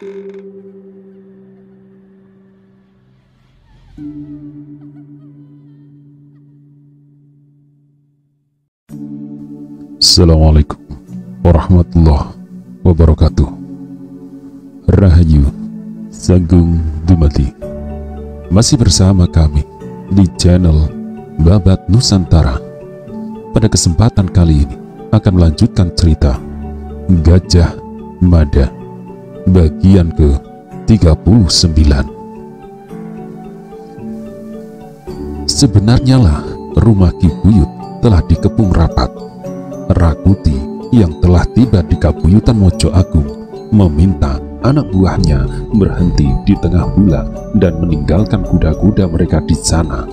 Assalamualaikum warahmatullahi wabarakatuh. Rahayu Sagung Dumadi. Masih bersama kami di channel Babat Nusantara. Pada kesempatan kali ini akan melanjutkan cerita Gajah Mada bagian ke-39. Sebenarnya lah rumah Ki Buyut telah dikepung rapat. Rakuti yang telah tiba di Kabuyutan Mojo Agung meminta anak buahnya berhenti di tengah bulan dan meninggalkan kuda-kuda mereka di sana.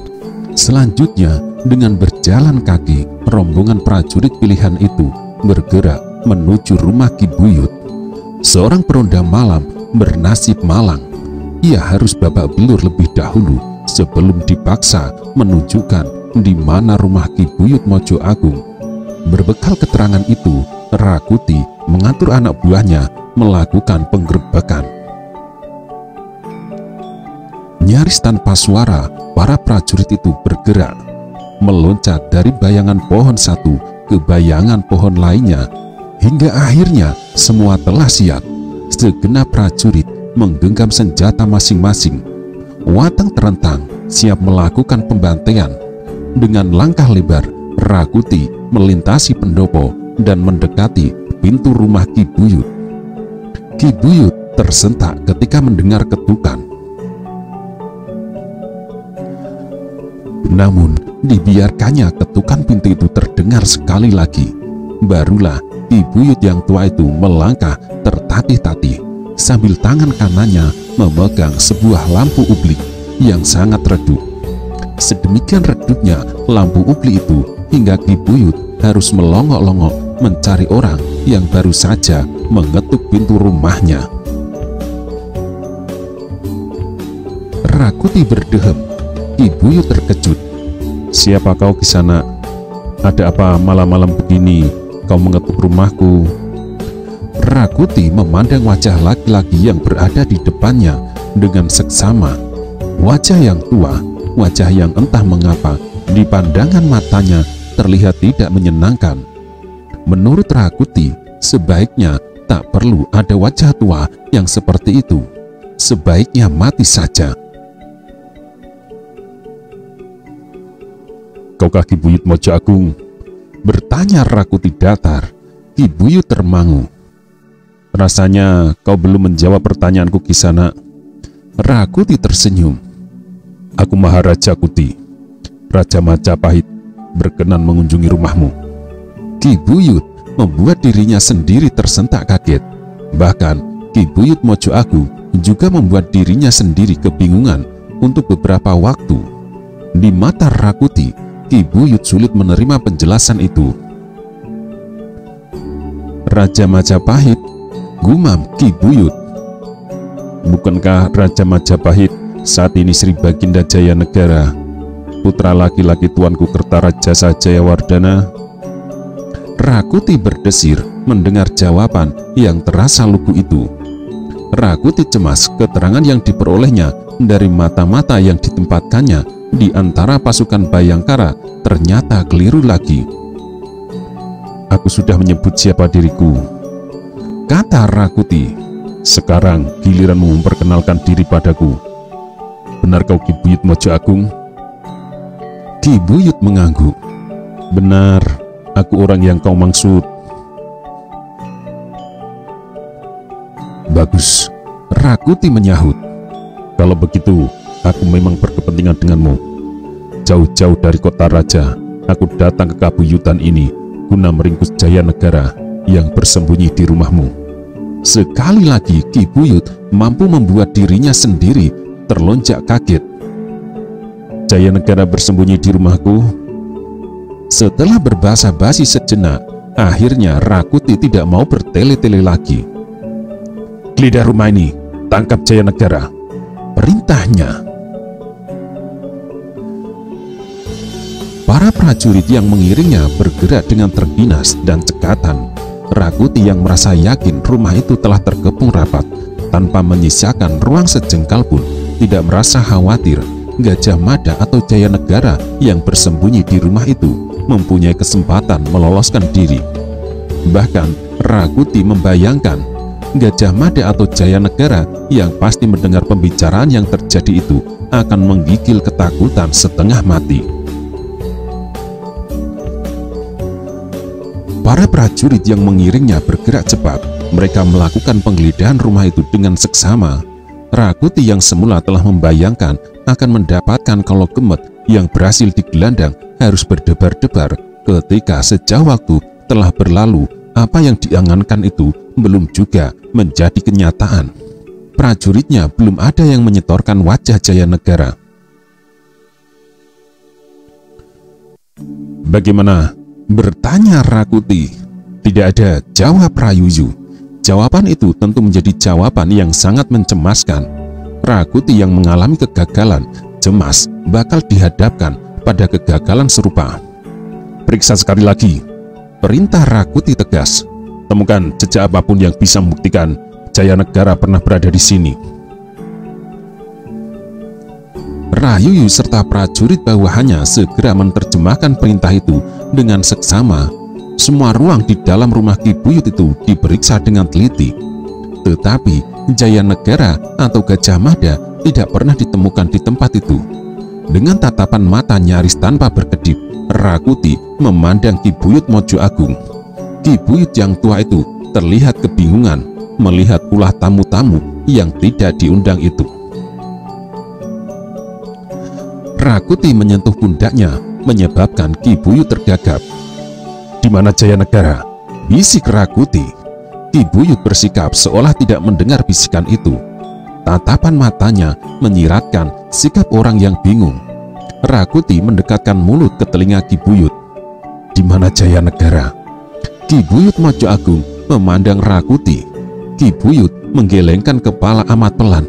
Selanjutnya, dengan berjalan kaki, rombongan prajurit pilihan itu bergerak menuju rumah Ki Buyut. Seorang peronda malam bernasib malang. Ia harus babak belur lebih dahulu sebelum dipaksa menunjukkan di mana rumah Ki Buyut Mojo Agung. Berbekal keterangan itu, Rakuti mengatur anak buahnya melakukan penggerebekan. Nyaris tanpa suara, para prajurit itu bergerak, meloncat dari bayangan pohon satu ke bayangan pohon lainnya, hingga akhirnya semua telah siap. Segenap prajurit menggenggam senjata masing-masing, watang terentang, siap melakukan pembantaian. Dengan langkah lebar, Rakuti melintasi pendopo dan mendekati pintu rumah Ki Buyut. Ki Buyut tersentak ketika mendengar ketukan. Namun dibiarkannya ketukan pintu itu terdengar sekali lagi. Barulah Ki Buyut yang tua itu melangkah tertatih-tatih sambil tangan kanannya memegang sebuah lampu ublik yang sangat redup. Sedemikian redupnya lampu ublik itu hingga Ki Buyut harus melongok-longok mencari orang yang baru saja mengetuk pintu rumahnya. Rakuti berdehem. Ki Buyut terkejut. "Siapa kau di sana? Ada apa malam-malam begini kau mengetuk rumahku?" Rakuti memandang wajah laki-laki yang berada di depannya dengan seksama. Wajah yang tua, wajah yang entah mengapa di pandangan matanya terlihat tidak menyenangkan. Menurut Rakuti, sebaiknya tak perlu ada wajah tua yang seperti itu. Sebaiknya mati saja. "Kaukah Ki Buyut Mojo Agung?" bertanya Rakuti datar. Ki Buyut termangu. "Rasanya kau belum menjawab pertanyaanku, Kisana." Rakuti tersenyum. "Aku Maharaja Kuti, Raja Majapahit, berkenan mengunjungi rumahmu." Ki Buyut membuat dirinya sendiri tersentak kaget. Bahkan Ki Buyut Mojo Agung juga membuat dirinya sendiri kebingungan untuk beberapa waktu. Di mata Rakuti, Ki Buyut sulit menerima penjelasan itu. "Raja Majapahit," gumam Ki Buyut. "Bukankah Raja Majapahit saat ini Sri Baginda Jayanegara, putra laki-laki tuanku Kertaraja Sajayawardana?" Rakuti berdesir mendengar jawaban yang terasa lugu itu. Rakuti cemas keterangan yang diperolehnya dari mata-mata yang ditempatkannya di antara pasukan Bayangkara ternyata keliru lagi. "Aku sudah menyebut siapa diriku," kata Rakuti. "Sekarang giliranmu memperkenalkan diri padaku. Benar kau Ki Buyut Mojo Agung?" Ki Buyut mengangguk. "Benar, aku orang yang kau maksud." "Bagus," Rakuti menyahut. "Kalau begitu, aku memang berkepentingan denganmu. Jauh-jauh dari kota raja, aku datang ke Kabuyutan ini guna meringkus Jayanegara yang bersembunyi di rumahmu." Sekali lagi Ki Buyut mampu membuat dirinya sendiri terlonjak kaget. "Jayanegara bersembunyi di rumahku?" Setelah berbahasa basi sejenak, akhirnya Rakuti tidak mau bertele-tele lagi. "Geledah rumah ini, tangkap Jayanegara," perintahnya. Para prajurit yang mengiringnya bergerak dengan terginas dan cekatan. Rakuti yang merasa yakin rumah itu telah terkepung rapat, tanpa menyisakan ruang sejengkal pun, tidak merasa khawatir Gajah Mada atau Jayanegara yang bersembunyi di rumah itu mempunyai kesempatan meloloskan diri. Bahkan Rakuti membayangkan Gajah Mada atau Jayanegara yang pasti mendengar pembicaraan yang terjadi itu akan menggigil ketakutan setengah mati. Para prajurit yang mengiringnya bergerak cepat. Mereka melakukan penggeledahan rumah itu dengan seksama. Rakuti yang semula telah membayangkan akan mendapatkan Kolo Kemet yang berhasil digelandang harus berdebar-debar ketika sejauh waktu telah berlalu. Apa yang diangankan itu belum juga menjadi kenyataan. Prajuritnya belum ada yang menyetorkan wajah Jayanegara. "Bagaimana?" bertanya Rakuti. Tidak ada jawab Rayuyu. Jawaban itu tentu menjadi jawaban yang sangat mencemaskan. Rakuti yang mengalami kegagalan cemas bakal dihadapkan pada kegagalan serupa. "Periksa sekali lagi," perintah Rakuti tegas. "Temukan jejak apapun yang bisa membuktikan Jayanegara pernah berada di sini." Rayuyu serta prajurit bawahannya segera menerjemahkan perintah itu dengan seksama. Semua ruang di dalam rumah Ki Buyut itu diperiksa dengan teliti. Tetapi Jayanegara atau Gajah Mada tidak pernah ditemukan di tempat itu. Dengan tatapan mata nyaris tanpa berkedip, Rakuti memandang Ki Buyut Mojo Agung. Ki Buyut yang tua itu terlihat kebingungan melihat ulah tamu-tamu yang tidak diundang itu. Rakuti menyentuh pundaknya, menyebabkan Ki Buyut tergagap. "Di mana Jayanegara?" bisik Rakuti. Ki Buyut bersikap seolah tidak mendengar bisikan itu. Tatapan matanya menyiratkan sikap orang yang bingung. Rakuti mendekatkan mulut ke telinga Ki Buyut. "Di mana Jayanegara?" Ki Buyut Mojo Agung memandang Rakuti. Ki Buyut menggelengkan kepala amat pelan.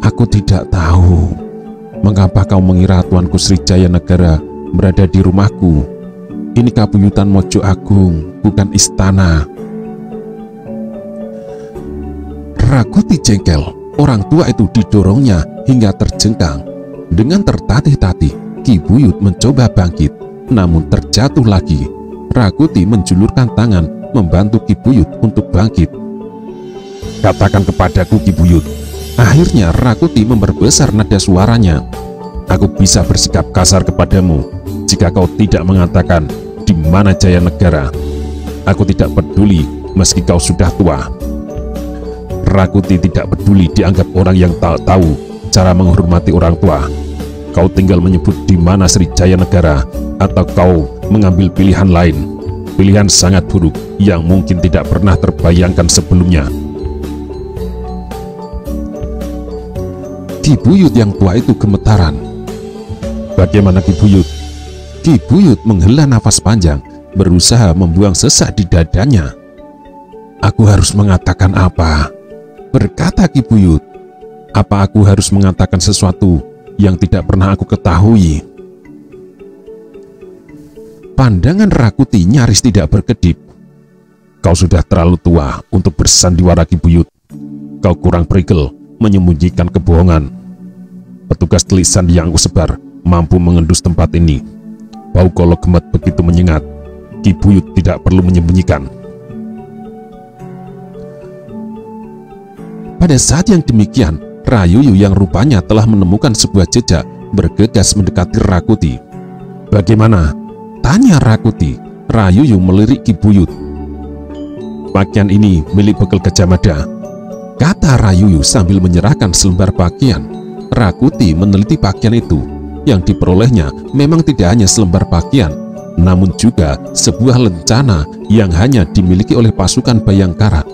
"Aku tidak tahu. Mengapa kau mengira Tuanku Sri Jayanegara berada di rumahku? Ini kabuyutan Mojo Agung, bukan istana." Rakuti jengkel. Orang tua itu didorongnya hingga terjengkang. Dengan tertatih-tatih, Ki Buyut mencoba bangkit, namun terjatuh lagi. Rakuti menjulurkan tangan membantu Ki Buyut untuk bangkit. "Katakan kepadaku, Ki Buyut." Akhirnya Rakuti memperbesar nada suaranya. "Aku bisa bersikap kasar kepadamu jika kau tidak mengatakan di mana Jayanegara. Aku tidak peduli meski kau sudah tua." Rakuti tidak peduli dianggap orang yang tak tahu cara menghormati orang tua. "Kau tinggal menyebut di mana Sri Jayanegara atau kau mengambil pilihan lain. Pilihan sangat buruk yang mungkin tidak pernah terbayangkan sebelumnya." Ki Buyut yang tua itu gemetaran. "Bagaimana Ki Buyut?" Ki Buyut menghela nafas panjang, berusaha membuang sesak di dadanya. "Aku harus mengatakan apa?" berkata Ki Buyut. "Apa aku harus mengatakan sesuatu yang tidak pernah aku ketahui?" Pandangan Rakuti nyaris tidak berkedip. "Kau sudah terlalu tua untuk bersandiwara, Ki Buyut. Kau kurang prigel menyembunyikan kebohongan. Petugas telik sandi yang aku sebar mampu mengendus tempat ini. Bau Kolo Kemet begitu menyengat. Ki Buyut tidak perlu menyembunyikan." Pada saat yang demikian, Rayuyu yang rupanya telah menemukan sebuah jejak bergegas mendekati Rakuti. "Bagaimana?" tanya Rakuti. Rayuyu melirik Ki Buyut. "Pakaian ini milik bekal Gajah Mada," kata Rayuyu sambil menyerahkan selembar pakaian. Rakuti meneliti pakaian itu. Yang diperolehnya memang tidak hanya selembar pakaian, namun juga sebuah lencana yang hanya dimiliki oleh pasukan Bayangkara.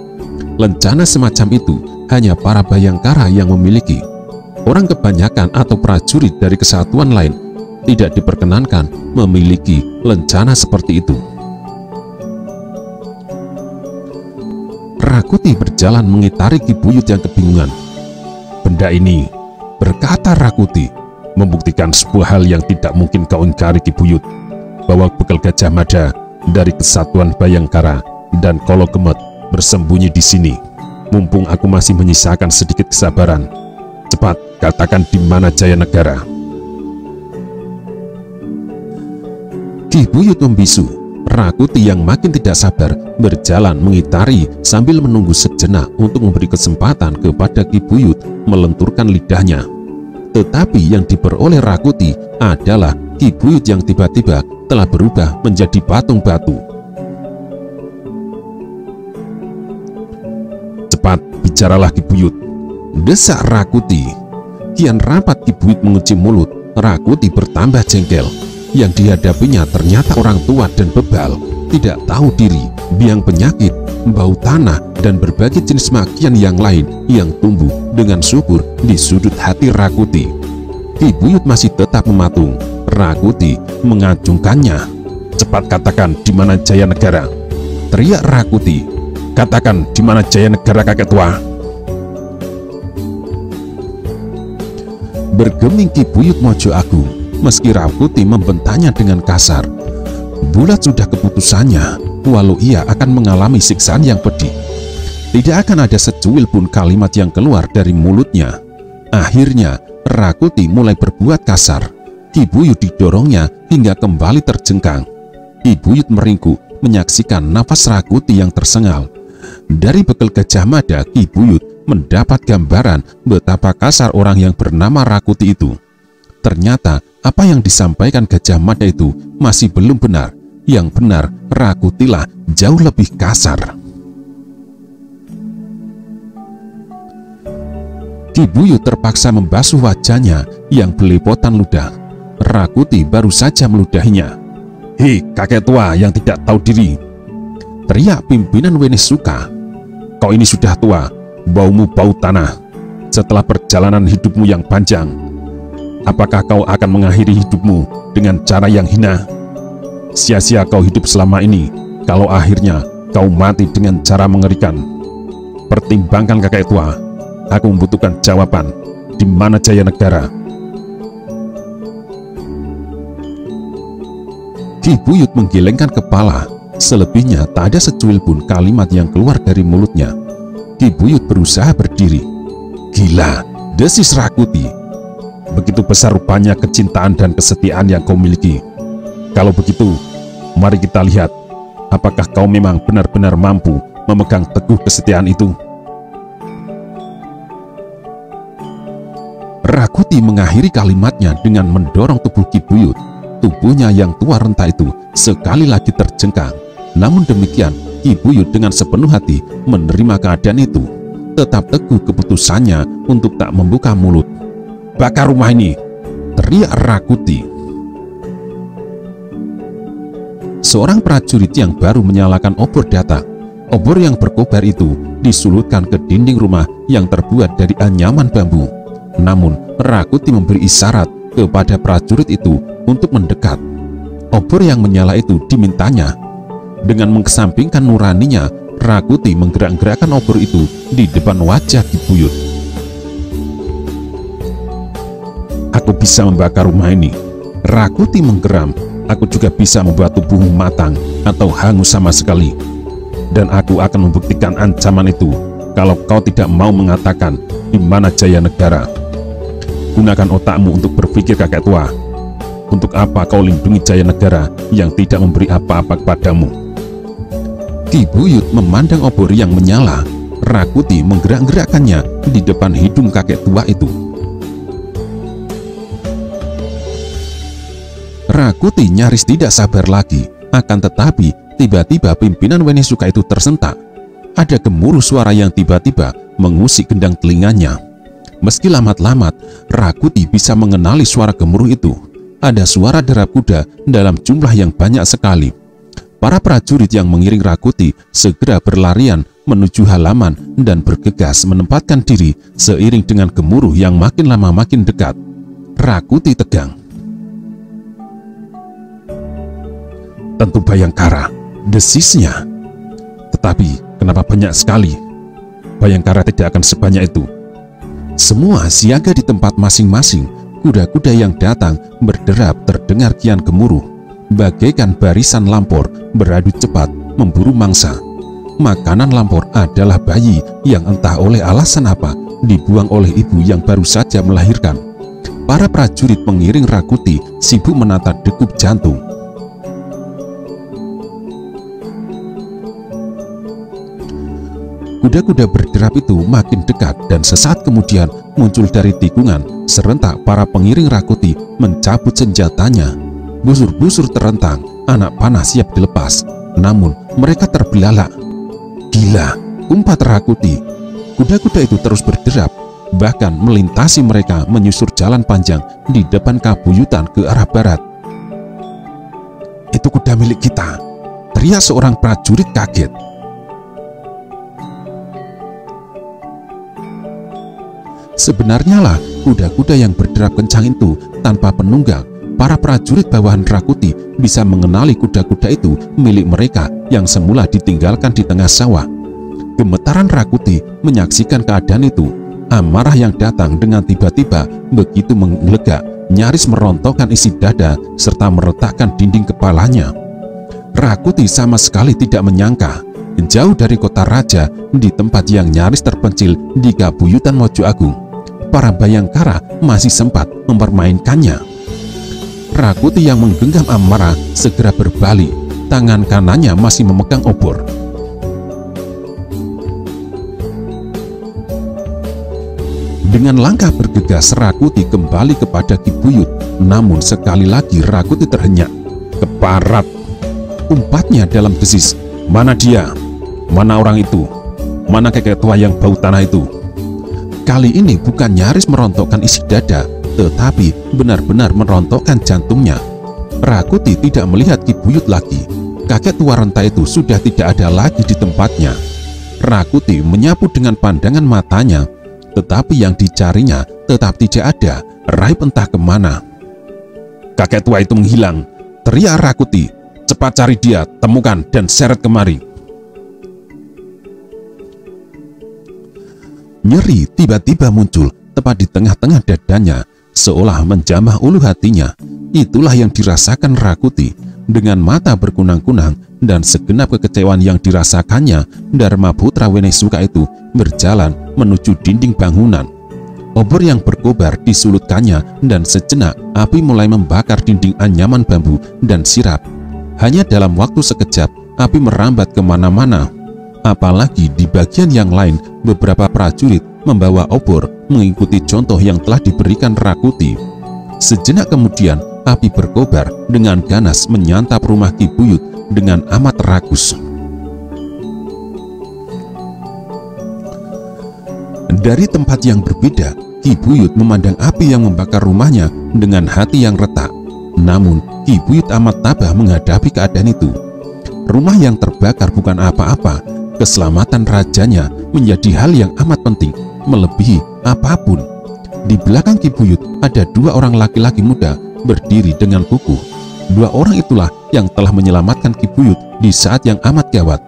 Lencana semacam itu hanya para Bayangkara yang memiliki. Orang kebanyakan atau prajurit dari kesatuan lain tidak diperkenankan memiliki lencana seperti itu. Rakuti berjalan mengitari Ki Buyut yang kebingungan. "Benda ini," berkata Rakuti, "membuktikan sebuah hal yang tidak mungkin kau ingkari, Ki Buyut, bahwa bekal Gajah Mada dari kesatuan Bayangkara dan Kolo Kemet bersembunyi di sini." Mumpung aku masih menyisakan sedikit kesabaran, cepat katakan di mana Jayanegara. Ki Buyut membisu. Rakuti yang makin tidak sabar berjalan mengitari sambil menunggu sejenak untuk memberi kesempatan kepada Ki Buyut melenturkan lidahnya. Tetapi yang diperoleh Rakuti adalah Ki Buyut yang tiba-tiba telah berubah menjadi patung batu. Cepat bicaralah Ki Buyut, desak Rakuti. Kian rapat Ki Buyut mengunci mulut, Rakuti bertambah jengkel. Yang dihadapinya ternyata orang tua dan bebal, tidak tahu diri, biang penyakit, bau tanah, dan berbagai jenis makian yang lain yang tumbuh dengan subur di sudut hati Rakuti. Ki Buyut masih tetap mematung. Rakuti mengacungkannya. Cepat katakan di mana Jayanegara, teriak Rakuti. Katakan di mana Jayanegara, kakek tua. Bergeming Ki Buyut Mojo Agung. Meski Rakuti membentaknya dengan kasar, bulat sudah keputusannya, walau ia akan mengalami siksaan yang pedih. Tidak akan ada secuil pun kalimat yang keluar dari mulutnya. Akhirnya Rakuti mulai berbuat kasar. Ki Buyut didorongnya hingga kembali terjengkang. Ki Buyut meringkuk menyaksikan nafas Rakuti yang tersengal. Dari bekal Gajah Mada, Ki Buyut mendapat gambaran betapa kasar orang yang bernama Rakuti itu. Ternyata apa yang disampaikan Gajah Mada itu masih belum benar. Yang benar, Rakutilah jauh lebih kasar. Ki Buyut terpaksa membasuh wajahnya yang belepotan ludah. Rakuti baru saja meludahinya. "Hei, kakek tua yang tidak tahu diri!" teriak pimpinan Wenesuka. "Kau ini sudah tua, baumu bau tanah. Setelah perjalanan hidupmu yang panjang, apakah kau akan mengakhiri hidupmu dengan cara yang hina? Sia-sia kau hidup selama ini kalau akhirnya kau mati dengan cara mengerikan. Pertimbangkan kakek tua, aku membutuhkan jawaban. Di mana Jayanegara?" Ki Buyut menggelengkan kepala. Selebihnya tak ada secuil pun kalimat yang keluar dari mulutnya. Ki Buyut berusaha berdiri. "Gila," desis Rakuti. "Begitu besar rupanya kecintaan dan kesetiaan yang kau miliki. Kalau begitu, mari kita lihat apakah kau memang benar-benar mampu memegang teguh kesetiaan itu." Rakuti mengakhiri kalimatnya dengan mendorong tubuh Ki Buyut. Tubuhnya yang tua renta itu sekali lagi terjengkang. Namun demikian, Ki Buyut dengan sepenuh hati menerima keadaan itu. Tetap teguh keputusannya untuk tak membuka mulut. "Bakar rumah ini!" teriak Rakuti. Seorang prajurit yang baru menyalakan obor datang. Obor yang berkobar itu disulutkan ke dinding rumah yang terbuat dari anyaman bambu. Namun Rakuti memberi isyarat kepada prajurit itu untuk mendekat. Obor yang menyala itu dimintanya. Dengan mengesampingkan nuraninya, Rakuti menggerak-gerakkan obor itu di depan wajah Ki Buyut. "Aku bisa membakar rumah ini." Rakuti menggeram. "Aku juga bisa membuat tubuhmu matang atau hangus sama sekali. Dan aku akan membuktikan ancaman itu kalau kau tidak mau mengatakan di mana Jayanegara. Gunakan otakmu untuk berpikir, kakek tua. Untuk apa kau lindungi Jayanegara yang tidak memberi apa-apa kepadamu?" Ki Buyut memandang obor yang menyala. Rakuti menggerak-gerakkannya di depan hidung kakek tua itu. Rakuti nyaris tidak sabar lagi. Akan tetapi tiba-tiba pimpinan Wenesuka itu tersentak. Ada gemuruh suara yang tiba-tiba mengusik gendang telinganya. Meski lamat-lamat, Rakuti bisa mengenali suara gemuruh itu. Ada suara derap kuda dalam jumlah yang banyak sekali. Para prajurit yang mengiring Rakuti segera berlarian menuju halaman dan bergegas menempatkan diri seiring dengan gemuruh yang makin lama makin dekat. Rakuti tegang. "Tentu Bayangkara," desisnya. "Tetapi kenapa banyak sekali? Bayangkara tidak akan sebanyak itu." Semua siaga di tempat masing-masing. Kuda-kuda yang datang berderap terdengar kian gemuruh, bagaikan barisan lampor beradu cepat memburu mangsa. makanan lampor adalah bayi yang entah oleh alasan apa dibuang oleh ibu yang baru saja melahirkan. Para prajurit pengiring Rakuti sibuk menata degup jantung. Kuda-kuda berderap itu makin dekat dan sesaat kemudian muncul dari tikungan. Serentak para pengiring Rakuti mencabut senjatanya. Busur-busur terentang, anak panah siap dilepas. Namun mereka terbelalak. Gila, umpat Rakuti. Kuda-kuda itu terus berderap, bahkan melintasi mereka menyusur jalan panjang di depan kabuyutan ke arah barat. Itu kuda milik kita, teriak seorang prajurit kaget. Sebenarnya lah, kuda-kuda yang berderap kencang itu tanpa penunggang. Para prajurit bawahan Rakuti bisa mengenali kuda-kuda itu milik mereka yang semula ditinggalkan di tengah sawah. Gemetaran Rakuti menyaksikan keadaan itu. Amarah yang datang dengan tiba-tiba begitu menggelegar, nyaris merontokkan isi dada serta meretakkan dinding kepalanya. Rakuti sama sekali tidak menyangka, jauh dari kota raja, di tempat yang nyaris terpencil di kabuyutan Mojo Agung, para Bayangkara masih sempat mempermainkannya. Rakuti yang menggenggam amarah segera berbalik, tangan kanannya masih memegang obor. Dengan langkah bergegas Rakuti kembali kepada Ki Buyut, namun sekali lagi Rakuti terhenyak. Keparat! Umpatnya dalam desis. Mana dia? Mana orang itu? Mana kakek tua yang bau tanah itu? Kali ini bukan nyaris merontokkan isi dada, tetapi benar-benar merontokkan jantungnya. Rakuti tidak melihat Ki Buyut lagi. Kakek tua renta itu sudah tidak ada lagi di tempatnya. Rakuti menyapu dengan pandangan matanya, tetapi yang dicarinya tetap tidak ada. Raib entah kemana. Kakek tua itu menghilang, teriak Rakuti. Cepat cari dia, temukan dan seret kemari. Nyeri tiba-tiba muncul tepat di tengah-tengah dadanya, seolah menjamah ulu hatinya. Itulah yang dirasakan Rakuti. Dengan mata berkunang-kunang dan segenap kekecewaan yang dirasakannya, Dharma Putra Wenesuka itu berjalan menuju dinding bangunan. Obor yang berkobar disulutkannya dan sejenak api mulai membakar dinding anyaman bambu dan sirap. Hanya dalam waktu sekejap api merambat kemana-mana. Apalagi di bagian yang lain, beberapa prajurit membawa obor mengikuti contoh yang telah diberikan Rakuti. Sejenak kemudian, api berkobar dengan ganas menyantap rumah Ki Buyut dengan amat ragus. Dari tempat yang berbeda, Ki Buyut memandang api yang membakar rumahnya dengan hati yang retak. Namun, Ki Buyut amat tabah menghadapi keadaan itu. Rumah yang terbakar bukan apa-apa. Keselamatan rajanya menjadi hal yang amat penting, melebihi apapun. Di belakang Ki Buyut ada dua orang laki-laki muda berdiri dengan kukuh. Dua orang itulah yang telah menyelamatkan Ki Buyut di saat yang amat gawat.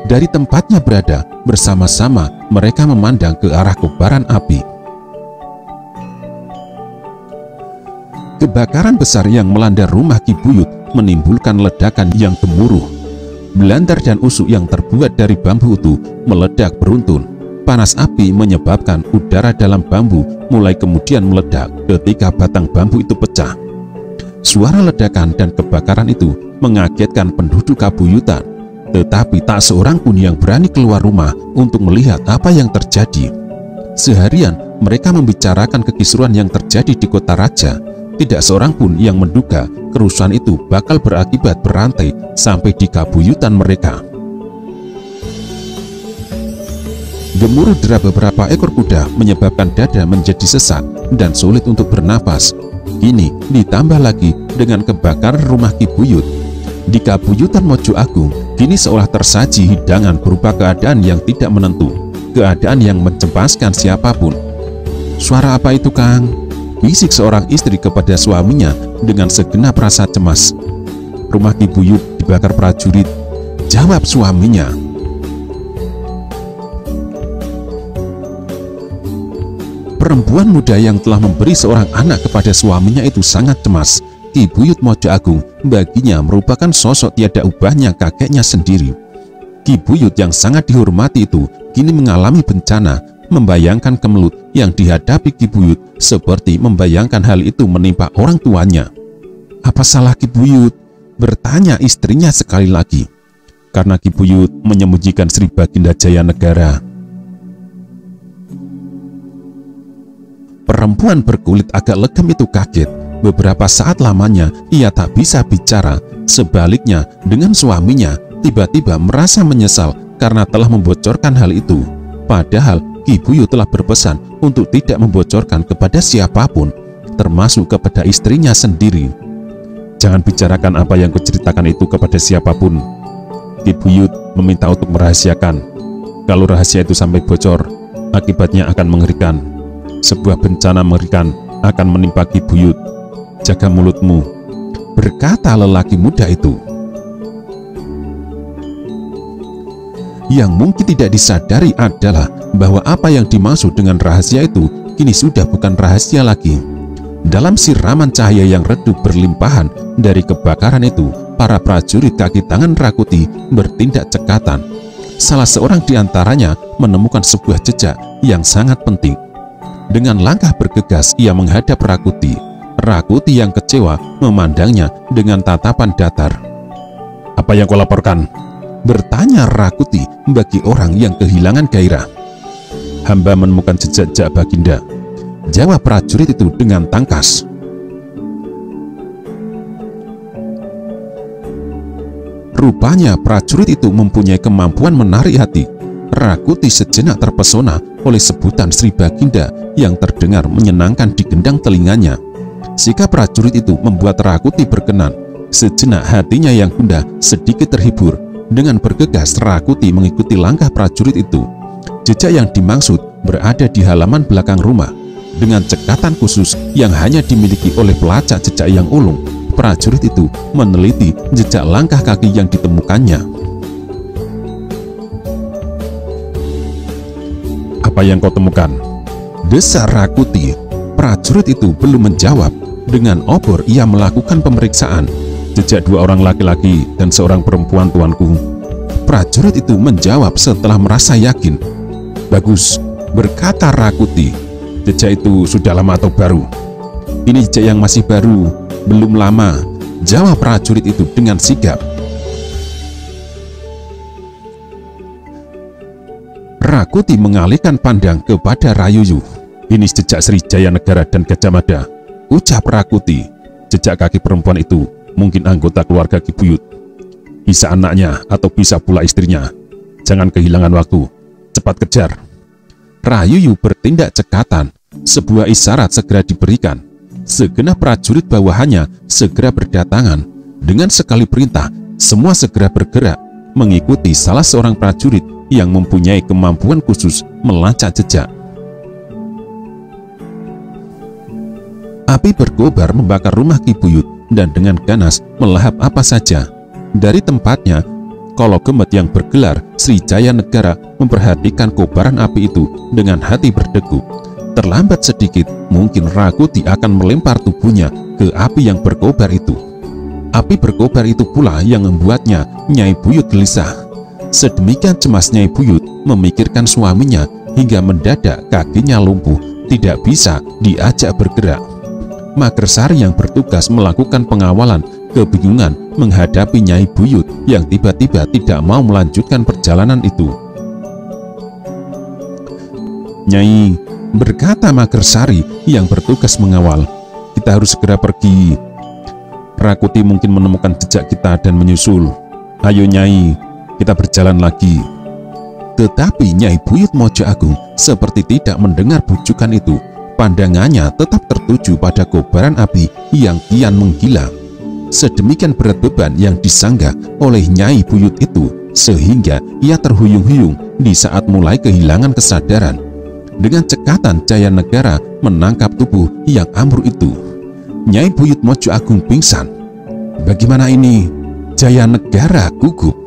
Dari tempatnya berada, bersama-sama mereka memandang ke arah kobaran api. Kebakaran besar yang melanda rumah Ki Buyut menimbulkan ledakan yang gemuruh. Belandar dan usuk yang terbuat dari bambu itu meledak beruntun. Panas api menyebabkan udara dalam bambu mulai kemudian meledak ketika batang bambu itu pecah. Suara ledakan dan kebakaran itu mengagetkan penduduk kabuyutan, tetapi tak seorang pun yang berani keluar rumah untuk melihat apa yang terjadi. Seharian mereka membicarakan kekisruhan yang terjadi di kota raja. Tidak seorang pun yang menduga kerusuhan itu bakal berakibat berantai sampai di kabuyutan mereka. Gemuruh dera beberapa ekor kuda menyebabkan dada menjadi sesak dan sulit untuk bernapas. Kini ditambah lagi dengan kebakaran rumah Ki Buyut. Di kabuyutan Mojo Agung kini seolah tersaji hidangan berupa keadaan yang tidak menentu, keadaan yang mencemaskan siapapun. Suara apa itu, Kang? Bisik seorang istri kepada suaminya dengan segenap rasa cemas. Rumah Ki Buyut dibakar prajurit, jawab suaminya. Perempuan muda yang telah memberi seorang anak kepada suaminya itu sangat cemas. Ki Buyut Mojo Agung baginya merupakan sosok tiada ubahnya kakeknya sendiri. Ki Buyut yang sangat dihormati itu kini mengalami bencana. Membayangkan kemelut yang dihadapi Ki Buyut seperti membayangkan hal itu menimpa orang tuanya. Apa salah Ki Buyut? Bertanya istrinya sekali lagi. Karena Ki Buyut menyembunyikan Sri Baginda Jaya Negara. Perempuan berkulit agak legam itu kaget. Beberapa saat lamanya ia tak bisa bicara. Sebaliknya dengan suaminya tiba-tiba merasa menyesal karena telah membocorkan hal itu. Padahal Ki Buyut telah berpesan untuk tidak membocorkan kepada siapapun, termasuk kepada istrinya sendiri. Jangan bicarakan apa yang kuceritakan itu kepada siapapun. Ki Buyut meminta untuk merahasiakan. Kalau rahasia itu sampai bocor, akibatnya akan mengerikan. Sebuah bencana mengerikan akan menimpa Ki Buyut. Jaga mulutmu, berkata lelaki muda itu. Yang mungkin tidak disadari adalah bahwa apa yang dimaksud dengan rahasia itu kini sudah bukan rahasia lagi. Dalam siraman cahaya yang redup berlimpahan dari kebakaran itu, para prajurit kaki tangan Rakuti bertindak cekatan. Salah seorang di antaranya menemukan sebuah jejak yang sangat penting. Dengan langkah bergegas ia menghadap Rakuti. Rakuti yang kecewa memandangnya dengan tatapan datar. Apa yang kau laporkan? Bertanya Rakuti bagi orang yang kehilangan gairah. Hamba menemukan jejak Baginda, jawab prajurit itu dengan tangkas. Rupanya prajurit itu mempunyai kemampuan menarik hati. Rakuti sejenak terpesona oleh sebutan Sri Baginda yang terdengar menyenangkan di gendang telinganya. Sikap prajurit itu membuat Rakuti berkenan. Sejenak hatinya yang gundah sedikit terhibur. Dengan bergegas Rakuti mengikuti langkah prajurit itu. Jejak yang dimaksud berada di halaman belakang rumah. Dengan cekatan khusus yang hanya dimiliki oleh pelacak jejak yang ulung, prajurit itu meneliti jejak langkah kaki yang ditemukannya. Apa yang kau temukan? Desa Rakuti. Prajurit itu belum menjawab. Dengan obor ia melakukan pemeriksaan. Jejak dua orang laki-laki dan seorang perempuan, tuanku. Prajurit itu menjawab setelah merasa yakin. Bagus, berkata Rakuti. Jejak itu sudah lama atau baru? Ini jejak yang masih baru, belum lama, jawab prajurit itu dengan sigap. Rakuti mengalihkan pandang kepada Rayuyu. Ini jejak Sri Jaya Negara dan Gajah Mada, ucap Rakuti. Jejak kaki perempuan itu mungkin anggota keluarga Ki Buyut. Bisa anaknya atau bisa pula istrinya. Jangan kehilangan waktu, cepat kejar. Rayuyu bertindak cekatan. Sebuah isyarat segera diberikan. Segenap prajurit bawahannya segera berdatangan. Dengan sekali perintah, semua segera bergerak mengikuti salah seorang prajurit yang mempunyai kemampuan khusus melacak jejak. Api berkobar membakar rumah Ki Buyut dan dengan ganas melahap apa saja. Dari tempatnya, Kologemet yang bergelar Sri Jaya Negara memperhatikan kobaran api itu dengan hati berdegup. Terlambat sedikit, mungkin Rakuti akan melempar tubuhnya ke api yang berkobar itu. Api berkobar itu pula yang membuatnya Nyai Buyut gelisah. Sedemikian cemas Nyai Buyut memikirkan suaminya hingga mendadak kakinya lumpuh, tidak bisa diajak bergerak. Magersari yang bertugas melakukan pengawalan kebingungan menghadapi Nyai Buyut yang tiba-tiba tidak mau melanjutkan perjalanan itu. Nyai, berkata Magersari yang bertugas mengawal, kita harus segera pergi. Rakuti mungkin menemukan jejak kita dan menyusul. Ayo Nyai, kita berjalan lagi. Tetapi Nyai Buyut Mojo Agung seperti tidak mendengar bujukan itu. Pandangannya tetap tertuju pada kobaran api yang kian menggila. Sedemikian berat beban yang disanggah oleh Nyai Buyut itu, sehingga ia terhuyung-huyung di saat mulai kehilangan kesadaran. Dengan cekatan Jaya Negara menangkap tubuh yang ambruk itu. Nyai Buyut Mojo Agung pingsan. Bagaimana ini? Jaya Negara gugup.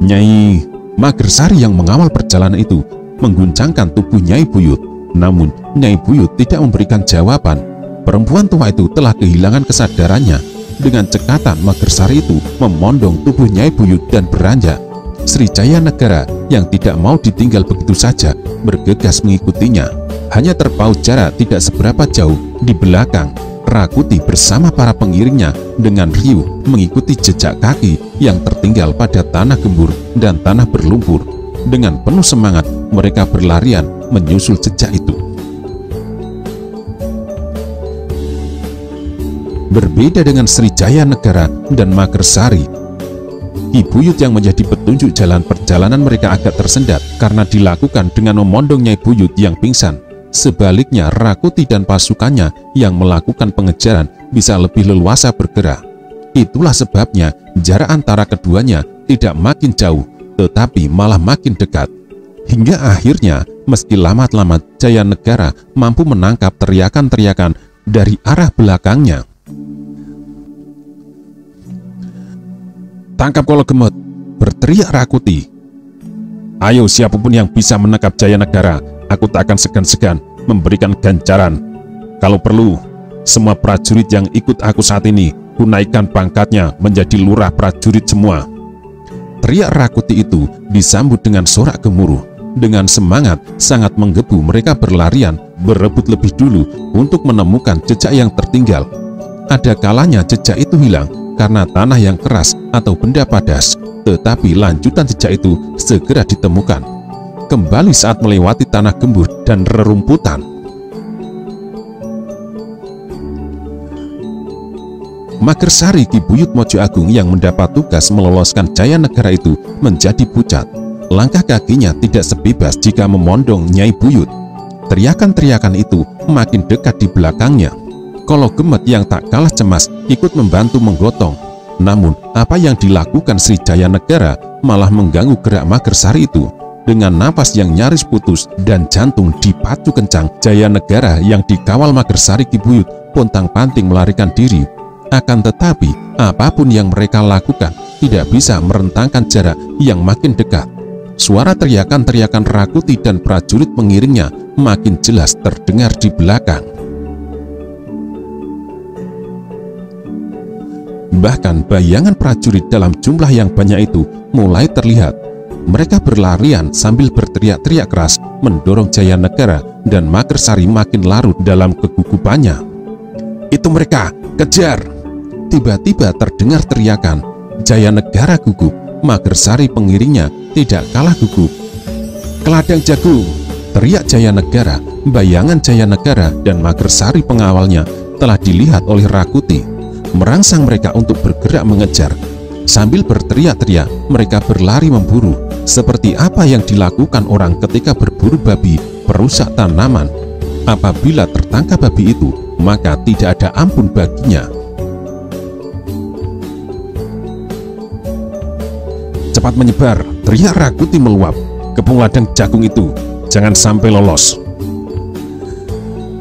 Nyai, Magersari yang mengawal perjalanan itu mengguncangkan tubuh Nyai Buyut. Namun Nyai Buyut tidak memberikan jawaban. Perempuan tua itu telah kehilangan kesadarannya. dengan cekatan Magersari itu memondong tubuh Nyai Buyut dan beranjak. Sri Jayanegara yang tidak mau ditinggal begitu saja bergegas mengikutinya. Hanya terpaut jarak tidak seberapa jauh di belakang, Rakuti bersama para pengiringnya dengan riuh mengikuti jejak kaki yang tertinggal pada tanah gembur dan tanah berlumpur. Dengan penuh semangat mereka berlarian menyusul jejak itu. Berbeda dengan Sri Jayanegara dan Magersari, Ki Buyut yang menjadi petunjuk jalan perjalanan mereka agak tersendat karena dilakukan dengan memondong Nyai Buyut yang pingsan. Sebaliknya, Rakuti dan pasukannya yang melakukan pengejaran bisa lebih leluasa bergerak. Itulah sebabnya jarak antara keduanya tidak makin jauh, tetapi malah makin dekat. Hingga akhirnya, meski lambat-lambat Jayanegara mampu menangkap teriakan-teriakan dari arah belakangnya. "Tangkap Kolo Gemot!" berteriak Rakuti. "Ayo, siapapun yang bisa menangkap Jayanegara, aku tak akan segan-segan memberikan ganjaran. Kalau perlu, semua prajurit yang ikut aku saat ini, kunaikan pangkatnya menjadi lurah prajurit semua." Teriak Rakuti itu disambut dengan sorak gemuruh. Dengan semangat sangat menggebu mereka berlarian, berebut lebih dulu untuk menemukan jejak yang tertinggal. Ada kalanya jejak itu hilang karena tanah yang keras atau benda padas, tetapi lanjutan jejak itu segera ditemukan kembali saat melewati tanah gembur dan rerumputan. Magersari Ki Buyut Mojo Agung yang mendapat tugas meloloskan Jayanegara itu menjadi pucat. Langkah kakinya tidak sebebas jika memondong Nyai Buyut. Teriakan-teriakan itu makin dekat di belakangnya. Kolo Gemet yang tak kalah cemas ikut membantu menggotong. Namun apa yang dilakukan Sri Jayanegara malah mengganggu gerak Magersari itu. Dengan napas yang nyaris putus dan jantung dipacu kencang, Jayanegara yang dikawal Magersari Ki Buyut pontang-panting melarikan diri. Akan tetapi apapun yang mereka lakukan tidak bisa merentangkan jarak yang makin dekat. Suara teriakan-teriakan Rakuti dan prajurit pengiringnya makin jelas terdengar di belakang. Bahkan bayangan prajurit dalam jumlah yang banyak itu mulai terlihat. Mereka berlarian sambil berteriak-teriak keras mendorong Jayanegara dan Magersari makin larut dalam kegugupannya. "Itu mereka, kejar!" Tiba-tiba terdengar teriakan. Jayanegara gugup, Magersari pengiringnya tidak kalah gugup. "Keladang jagung!" teriak Jayanegara. Bayangan Jayanegara dan Magersari pengawalnya telah dilihat oleh Rakuti. Merangsang mereka untuk bergerak mengejar. Sambil berteriak-teriak, mereka berlari memburu, seperti apa yang dilakukan orang ketika berburu babi perusak tanaman. Apabila tertangkap babi itu, maka tidak ada ampun baginya. "Cepat menyebar!" teriak Rakuti meluap. "Kepung ladang jagung itu, jangan sampai lolos."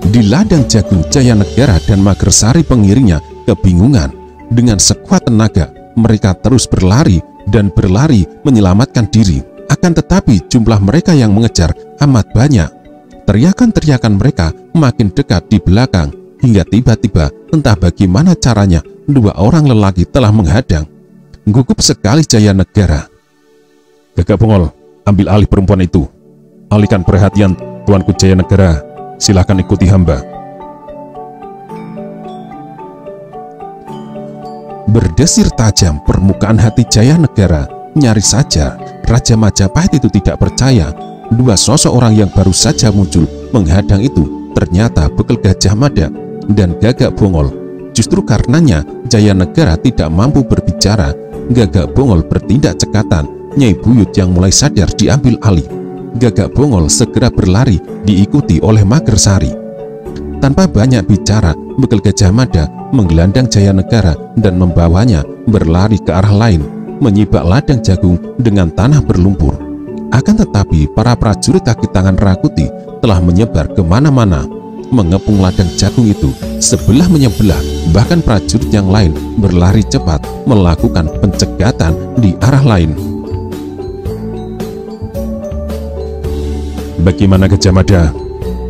Di ladang jagung, Jayanegara dan Magersari pengiringnya kebingungan. Dengan sekuat tenaga mereka terus berlari dan berlari menyelamatkan diri. Akan tetapi jumlah mereka yang mengejar amat banyak. Teriakan-teriakan mereka makin dekat di belakang, hingga tiba-tiba entah bagaimana caranya dua orang lelaki telah menghadang. Gugup sekali Jayanegara. "Gagak Bongol, ambil alih perempuan itu. Alihkan perhatian Tuanku Jayanegara. Silakan ikuti hamba." Berdesir tajam permukaan hati Jayanegara. Nyaris saja Raja Majapahit itu tidak percaya dua sosok orang yang baru saja muncul menghadang itu ternyata Bekel Gajah Mada dan Gagak Bongol. Justru karenanya Jayanegara tidak mampu berbicara. Gagak Bongol bertindak cekatan. Nyai Buyut yang mulai sadar diambil alih. Gagak Bongol segera berlari diikuti oleh Magersari. Tanpa banyak bicara, Bekel Gajah Mada menggelandang Jayanegara dan membawanya berlari ke arah lain, menyibak ladang jagung dengan tanah berlumpur. Akan tetapi para prajurit kaki tangan Rakuti telah menyebar kemana-mana, mengepung ladang jagung itu sebelah menyebelah. Bahkan prajurit yang lain berlari cepat melakukan pencegatan di arah lain. "Bagaimana Gajah Mada?"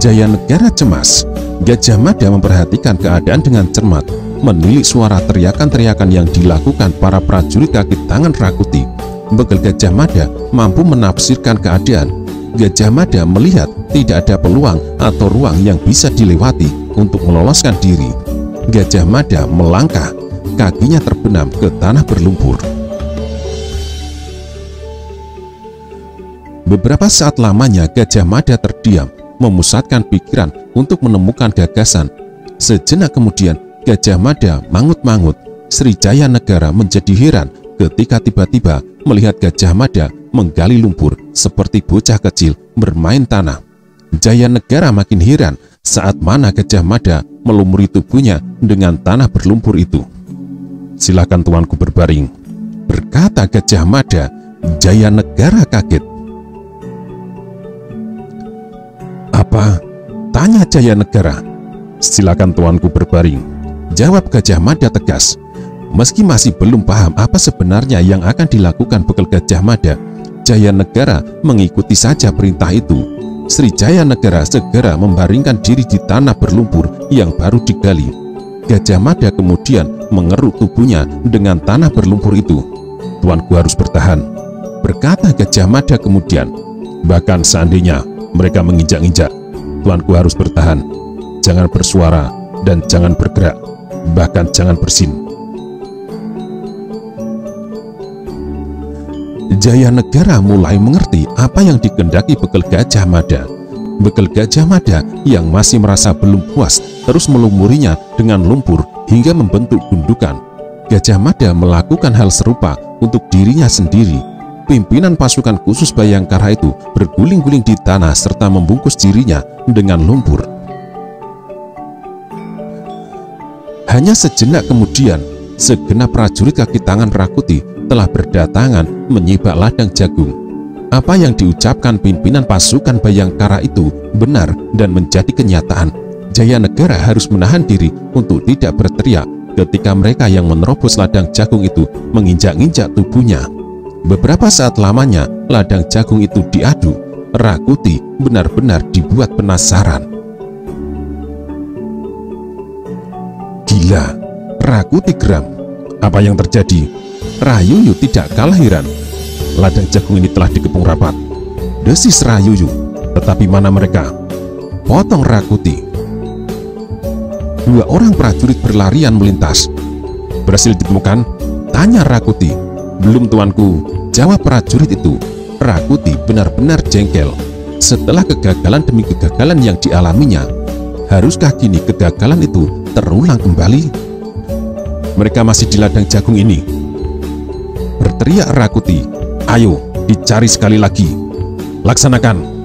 Jayanegara cemas. Gajah Mada memperhatikan keadaan dengan cermat. menilik suara teriakan-teriakan yang dilakukan para prajurit kaki tangan Rakuti, Bekel Gajah Mada mampu menafsirkan keadaan. Gajah Mada melihat tidak ada peluang atau ruang yang bisa dilewati untuk meloloskan diri. Gajah Mada melangkah, kakinya terbenam ke tanah berlumpur. Beberapa saat lamanya Gajah Mada terdiam, memusatkan pikiran untuk menemukan gagasan. Sejenak kemudian Gajah Mada mangut-mangut. Srijaya Negara menjadi heran ketika tiba-tiba melihat Gajah Mada menggali lumpur seperti bocah kecil bermain tanah. Jaya Negara makin heran saat mana Gajah Mada melumuri tubuhnya dengan tanah berlumpur itu. "Silakan tuanku berbaring," berkata Gajah Mada. Jaya Negara kaget. "Apa?" tanya Jaya Negara. "Silakan tuanku berbaring," jawab Gajah Mada tegas. Meski masih belum paham apa sebenarnya yang akan dilakukan Bekel Gajah Mada, Jaya Negara mengikuti saja perintah itu. Srijaya Negara segera membaringkan diri di tanah berlumpur yang baru digali. Gajah Mada kemudian mengeruk tubuhnya dengan tanah berlumpur itu. "Tuanku harus bertahan," berkata Gajah Mada kemudian. "Bahkan seandainya mereka menginjak-injak, tuanku harus bertahan. Jangan bersuara dan jangan bergerak, bahkan jangan bersin." Jaya Negara mulai mengerti apa yang dikehendaki Bekel Gajah Mada. Bekel Gajah Mada yang masih merasa belum puas terus melumurinya dengan lumpur hingga membentuk gundukan. Gajah Mada melakukan hal serupa untuk dirinya sendiri. Pimpinan pasukan khusus Bayangkara itu berguling-guling di tanah serta membungkus dirinya dengan lumpur. Hanya sejenak kemudian, segenap prajurit kaki tangan Rakuti telah berdatangan menyibak ladang jagung. Apa yang diucapkan pimpinan pasukan Bayangkara itu benar dan menjadi kenyataan. Jaya Negara harus menahan diri untuk tidak berteriak ketika mereka yang menerobos ladang jagung itu menginjak-injak tubuhnya. Beberapa saat lamanya ladang jagung itu diadu. Rakuti benar-benar dibuat penasaran. "Gila!" Rakuti geram. "Apa yang terjadi?" Rayuyu tidak kalah heran. "Ladang jagung ini telah dikepung rapat," desis Rayuyu. "Tetapi mana mereka?" potong Rakuti. Dua orang prajurit berlarian melintas. "Berhasil ditemukan?" tanya Rakuti. "Belum tuanku," jawab prajurit itu. Rakuti benar-benar jengkel. Setelah kegagalan demi kegagalan yang dialaminya, haruskah kini kegagalan itu terulang kembali? "Mereka masih di ladang jagung ini," berteriak Rakuti. "Ayo, dicari sekali lagi." "Laksanakan."